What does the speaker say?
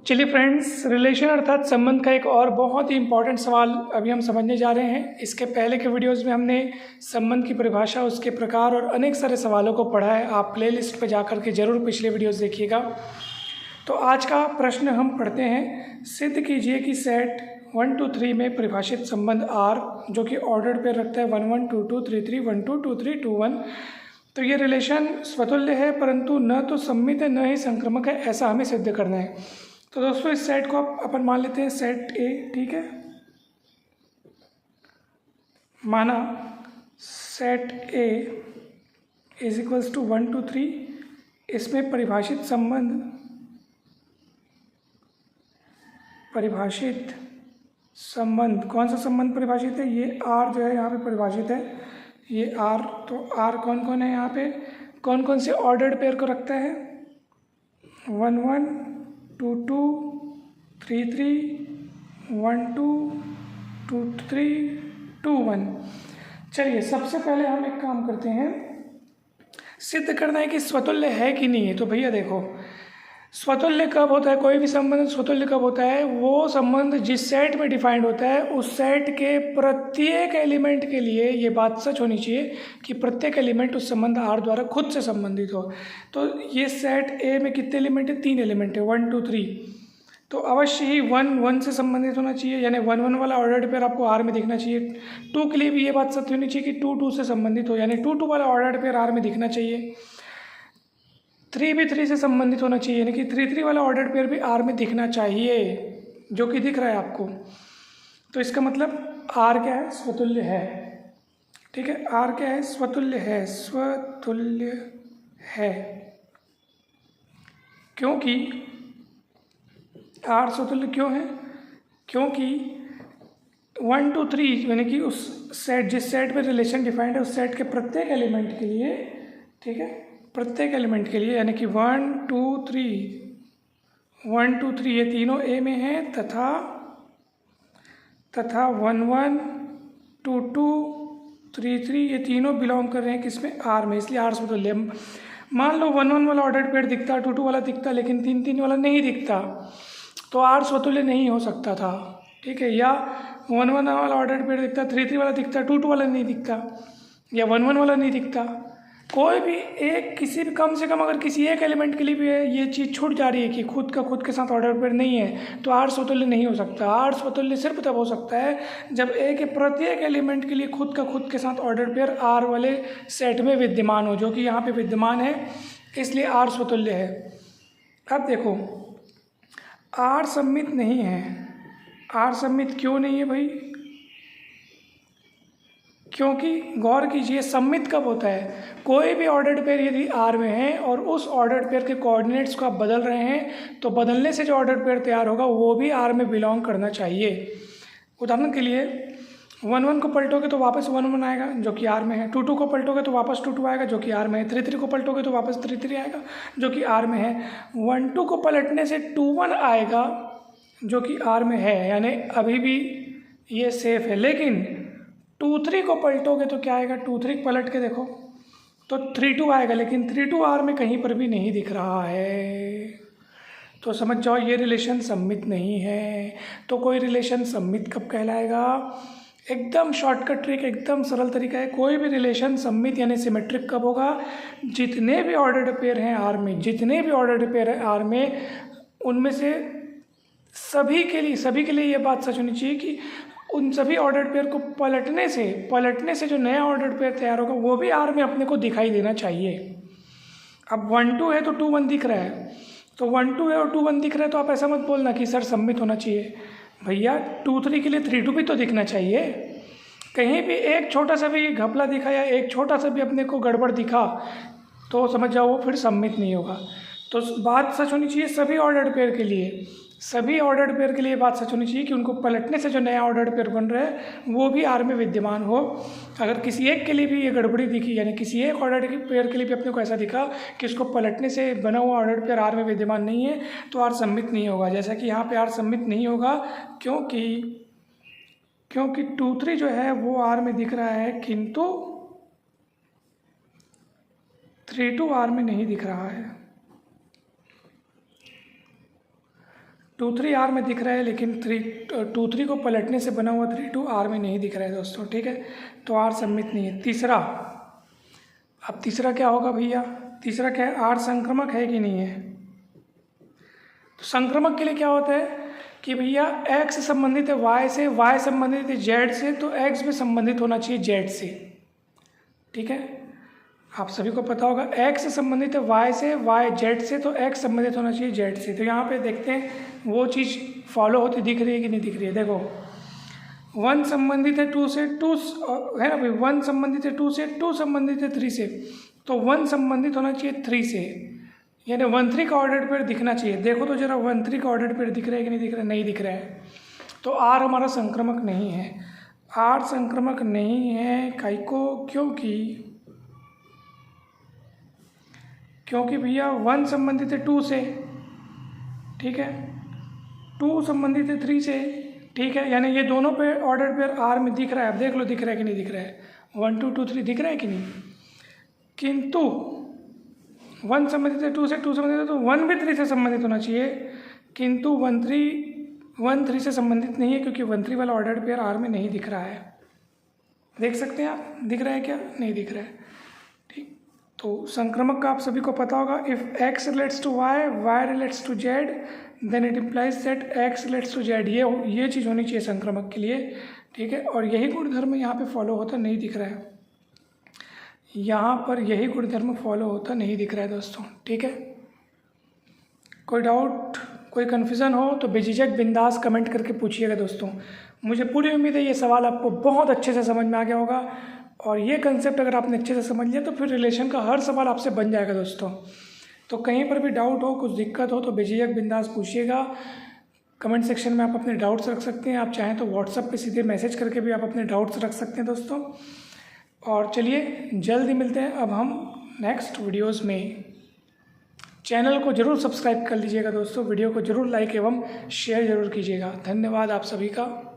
चलिए friends, relation अर्थात संबंध का एक और बहुत ही इम्पॉर्टेंट सवाल अभी हम समझने जा रहे हैं। इसके पहले के वीडियोस में हमने संबंध की परिभाषा, उसके प्रकार और अनेक सारे सवालों को पढ़ा है। आप प्लेलिस्ट पर जाकर के ज़रूर पिछले वीडियोस देखिएगा। तो आज का प्रश्न हम पढ़ते हैं। सिद्ध कीजिए कि सेट 1 2 3 में परिभाषित संबंध R, जो कि ऑर्डर्ड पेयर रखता है 1 1 2 2 3 3 1 2 2 3 2 1, तो ये रिलेशन स्वतुल्य है, परंतु न तो सममित है न ही संक्रमक है, ऐसा हमें सिद्ध करना है। तो दोस्तों, इस सेट को अपन मान लेते हैं सेट ए। ठीक है, माना set A is equals to 1 2 3। इसमें परिभाषित संबंध कौन सा संबंध परिभाषित है? ये आर जो है यहाँ पे परिभाषित है, ये आर। तो आर कौन कौन है यहाँ पे? कौन कौन से ऑर्डर्ड पेयर को रखता है? 1 1 2 2 3 3 1 2 2 3 2 1। चलिए, सबसे पहले हम एक काम करते हैं, सिद्ध करना है कि स्वतुल्य है कि नहीं है। तो भैया देखो, स्वतुल्य कब होता है? कोई भी संबंध स्वतुल्य कब होता है? वो संबंध जिस सेट में डिफाइंड होता है उस सेट के प्रत्येक एलिमेंट के लिए ये बात सच होनी चाहिए कि प्रत्येक एलिमेंट उस संबंध आर द्वारा खुद से संबंधित हो। तो ये सेट ए में कितने एलिमेंट है? 3 एलिमेंट है, 1 2 3। तो अवश्य ही 1 1 से संबंधित होना चाहिए, यानी 1 1 वाला ऑर्डर्ड पेयर आपको आर में दिखना चाहिए। 2 के लिए भी ये बात सत्य होनी चाहिए कि 2 2 से संबंधित हो, यानी 2 2 वाला ऑर्डर्ड पेयर आर में दिखना चाहिए। 3 भी 3 से संबंधित होना चाहिए, यानी कि 3 3 वाला ऑर्डर्ड पेयर भी आर में दिखना चाहिए, जो कि दिख रहा है आपको। तो इसका मतलब आर क्या है? स्वतुल्य है। ठीक है, आर क्या है? स्वतुल्य है। स्वतुल्य है क्योंकि आर स्वतुल्य क्यों है? क्योंकि 1 2 3 यानी कि उस सेट, जिस सेट में रिलेशन डिफाइंड है, उस सेट के प्रत्येक एलिमेंट के लिए, ठीक है, प्रत्येक एलिमेंट के लिए, यानी कि 1 2 3 ये तीनों ए में हैं, तथा 1 1 2 2 3 3 ये तीनों बिलोंग कर रहे हैं किसमें? आर में, इसलिए आर स्वतुल्य। मान लो 1 1 वाला ऑर्डर्ड पेयर दिखता, 2 2 वाला दिखता, लेकिन 3 3 वाला नहीं दिखता, तो आर स्वतुल्य नहीं हो सकता था। ठीक है, या 1 1 वाला ऑर्डर्ड पेयर दिखता, 3 3 वाला दिखता, 2 2 वाला नहीं दिखता, या 1 1 वाला नहीं दिखता, कोई भी एक, किसी भी, कम से कम अगर किसी एक एलिमेंट के लिए भी ये चीज़ छूट जा रही है कि खुद के साथ ऑर्डर पेयर नहीं है, तो आर स्वतुल्य नहीं हो सकता। आर स्वतुल्य सिर्फ तब हो सकता है जब ए के प्रत्येक एलिमेंट के लिए खुद के साथ ऑर्डर पेयर आर वाले सेट में विद्यमान हो, जो कि यहाँ पे विद्यमान है, इसलिए आर स्वतुल्य है। अब देखो, आर सममित नहीं है। आर सममित क्यों नहीं है भाई? क्योंकि गौर कीजिए, सममित कब होता है? कोई भी ऑर्डर्ड पेयर यदि आर में है और उस ऑर्डर्ड पेयर के कोऑर्डिनेट्स को आप बदल रहे हैं, तो बदलने से जो ऑर्डर्ड पेयर तैयार होगा वो भी आर में बिलोंग करना चाहिए। उदाहरण के लिए 1 1 को पलटोगे तो वापस 1 1 आएगा, जो कि आर में है। 2 2 को पलटोगे तो वापस 2 2 आएगा, जो कि आर में है। 3 3 को पलटोगे तो वापस 3 3 आएगा, जो कि आर में है। 1 2 को पलटने से 2 1 आएगा, जो कि आर में है, यानी अभी भी ये सेफ है। लेकिन 2 3 को पलटोगे तो क्या आएगा? 2 3 पलट के देखो तो 3 2 आएगा, लेकिन 3 2 आर में कहीं पर भी नहीं दिख रहा है। तो समझ जाओ, ये रिलेशन सममित नहीं है। तो कोई रिलेशन सममित कब कहलाएगा? एकदम शॉर्टकट ट्रिक, एकदम सरल तरीका है। कोई भी रिलेशन सममित यानी सिमेट्रिक कब होगा? जितने भी ऑर्डर्ड पेयर हैं आर में, जितने भी ऑर्डर्ड पेयर हैं आर में, उनमें से सभी के लिए ये बात सच होनी चाहिए कि उन सभी ऑर्डर्ड पेयर को पलटने से जो नया ऑर्डर्ड पेयर तैयार होगा वो भी आर में अपने को दिखाई देना चाहिए। अब 1 2 है तो 2 1 दिख रहा है, तो 1 2 है और 2 1 दिख रहा है, तो आप ऐसा मत बोलना कि सर सममित होना चाहिए। भैया 2 3 के लिए 3 2 भी तो दिखना चाहिए। कहीं भी एक छोटा सा भी घपला दिखा या एक छोटा सा भी अपने को गड़बड़ दिखा तो समझ जाओ वो फिर सममित नहीं होगा। तो बात सच होनी चाहिए सभी ऑर्डर्ड पेयर के लिए। सभी ऑर्डर्ड पेयर के लिए बात सच होनी चाहिए कि उनको पलटने से जो नया ऑर्डर्ड पेयर बन रहा है वो भी आर में विद्यमान हो। अगर किसी एक के लिए भी ये गड़बड़ी दिखी, यानी किसी एक ऑर्डर्ड पेयर के लिए भी अपने को ऐसा दिखा कि उसको पलटने से बना हुआ ऑर्डर्ड पेयर आर में विद्यमान नहीं है, तो आर सममित नहीं होगा। जैसा कि यहाँ पे आर सममित नहीं होगा क्योंकि 2 3 जो है वो आर में दिख रहा है, किंतु 3 2 आर में नहीं दिख रहा है। 2 3 आर में दिख रहा है, लेकिन 2 3 को पलटने से बना हुआ 3 2 आर में नहीं दिख रहा है दोस्तों, ठीक है। तो आर सममित नहीं है। तीसरा, अब तीसरा क्या होगा भैया, तीसरा क्या है, आर संक्रमक है कि नहीं है। तो संक्रमक के लिए क्या होता है कि भैया एक्स संबंधित है वाई से, वाई संबंधित है जेड से, तो एक्स भी संबंधित होना चाहिए जेड से, ठीक है। आप सभी को पता होगा एक्स से संबंधित है वाई से, वाई जेड से, तो एक्स संबंधित होना चाहिए जेड से। तो यहाँ पे देखते हैं वो चीज़ फॉलो होती दिख रही है कि नहीं दिख रही है। देखो 1 संबंधित है 2 से, 2 है ना भाई, 1 संबंधित है 2 से, 2 संबंधित है 3 से, तो 1 संबंधित होना चाहिए 3 से, यानी 1 3 का ऑर्डर पेयर दिखना चाहिए। देखो तो जरा 1 3 का ऑर्डर पेयर दिख रहा है कि नहीं दिख रहा है, नहीं दिख रहा है। तो आर हमारा संक्रमक नहीं है, आर संक्रमक नहीं है काइको, क्योंकि भैया 1 संबंधित है 2 से, ठीक है, 2 संबंधित है 3 से, ठीक है, यानी ये दोनों पे ऑर्डर पेयर आर में दिख रहा है। अब देख लो दिख रहा है कि नहीं दिख रहा है, 1 2 2 3 दिख रहा है कि नहीं। किंतु 1 संबंधित है 2 से, 2 संबंधित है तो 1 भी 3 से संबंधित होना चाहिए, किंतु 1 3 से संबंधित नहीं है, क्योंकि 1 3 वाला ऑर्डर पेयर आर में नहीं दिख रहा है। देख सकते हैं आप, दिख रहा है क्या, नहीं दिख रहा है, ठीक। तो संक्रमक का आप सभी को पता होगा, if x relates to y, y relates to z, then it implies that x relates to z. ये चीज़ होनी चाहिए संक्रमक के लिए, ठीक है। और यही गुणधर्म यहाँ पे फॉलो होता नहीं दिख रहा है, यहाँ पर यही गुणधर्म फॉलो होता नहीं दिख रहा है दोस्तों, ठीक है। कोई डाउट, कोई कन्फ्यूज़न हो तो बेझिझक बिंदास कमेंट करके पूछिएगा दोस्तों। मुझे पूरी उम्मीद है ये सवाल आपको बहुत अच्छे से समझ में आ गया होगा, और ये कंसेप्ट अगर आपने अच्छे से समझ लिया तो फिर रिलेशन का हर सवाल आपसे बन जाएगा दोस्तों। तो कहीं पर भी डाउट हो, कुछ दिक्कत हो तो बेझिझक बिंदास पूछिएगा। कमेंट सेक्शन में आप अपने डाउट्स रख सकते हैं, आप चाहें तो व्हाट्सएप पे सीधे मैसेज करके भी आप अपने डाउट्स रख सकते हैं दोस्तों। और चलिए जल्दी मिलते हैं अब हम नेक्स्ट वीडियोस में। चैनल को ज़रूर सब्सक्राइब कर लीजिएगा दोस्तों, वीडियो को ज़रूर लाइक एवं शेयर ज़रूर कीजिएगा। धन्यवाद आप सभी का।